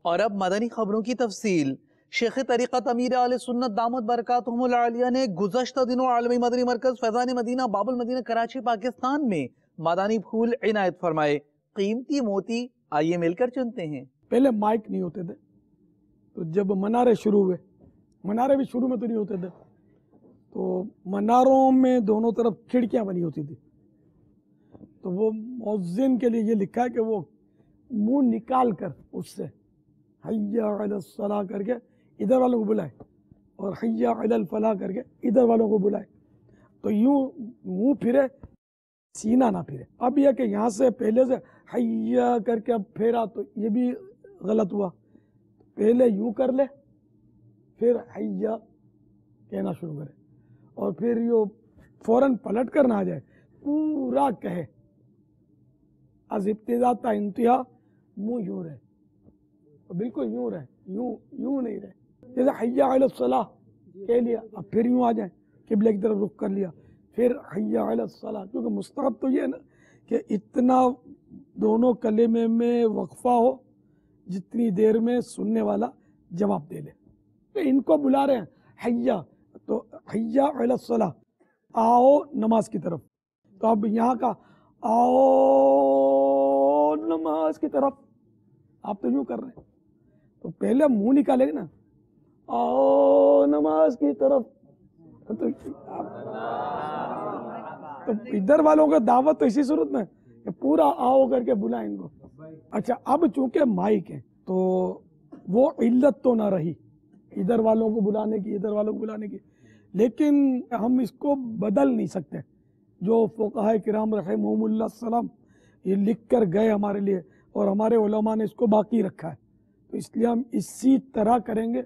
اور اب مدنی خبروں کی تفصیل۔ شیخ طریقت امیر اہل سنت دامت برکاتہم العالیہ نے گزشتہ دنوں عالمی مدنی مرکز فیضان مدینہ باب المدینہ کراچی پاکستان میں مدنی پھول عنایت فرمائے۔ قیمتی موتی آئیے مل کر چنتے ہیں۔ پہلے مائک نہیں ہوتے تھے، تو جب منارے شروع ہوئے، منارے بھی شروع میں تو نہیں ہوتے تھے، تو مناروں میں دونوں طرف کھڑکیاں بنی ہوتی تھی، تو وہ مؤذن کے لیے یہ لکھا ہے کہ وہ منہ نکال کر اس سے حی علی الصلاۃ کر کے ادھر والوں کو بلائے اور حی علی الفلاح کر کے ادھر والوں کو بلائے، تو یوں منہ پھرے سینہ نہ پھرے۔ اب یہ کہ یہاں سے پہلے سے حی کر کے اب پھیرا تو یہ بھی غلط ہوا، پہلے یوں کر لے پھر حی کہنا شروع کرے اور پھر یہ فوراً پلٹ کر نہ آ جائے، پورا کہے از ابتدا تا انتہا منہ یوں رہے، بالکل یوں رہے، یوں نہیں رہے، جیسے حی علی الصلاۃ کہہ لیا اب پھر یوں آ جائیں، قبلے کی طرف رخ کر لیا پھر حی علی الصلاۃ، کیونکہ مستحب تو یہ ہے نا کہ اتنا دونوں کلمے میں وقفہ ہو جتنی دیر میں سننے والا جواب دے لے۔ تو ان کو بلا رہے ہیں حیا، تو حیا علی الصلاۃ، آؤ نماز کی طرف، تو اب یہاں کا آؤ نماز کی طرف آپ تو یوں کر رہے ہیں، تو پہلے منہ نکالے گا نا آؤ نماز کی طرف، تو ادھر والوں کو دعوت تو اسی صورت میں کہ پورا آؤ کر کے بلائیں ان کو۔ اچھا اب چونکہ مائک ہے تو وہ علت تو نہ رہی ادھر والوں کو بلانے کی، ادھر والوں کو بلانے کی، لیکن ہم اس کو بدل نہیں سکتے۔ جو فقہاء کرام رحمہم اللہ السلام یہ لکھ کر گئے ہمارے لیے اور ہمارے علماء نے اس کو باقی رکھا ہے، تو اس لیے ہم اسی طرح کریں گے۔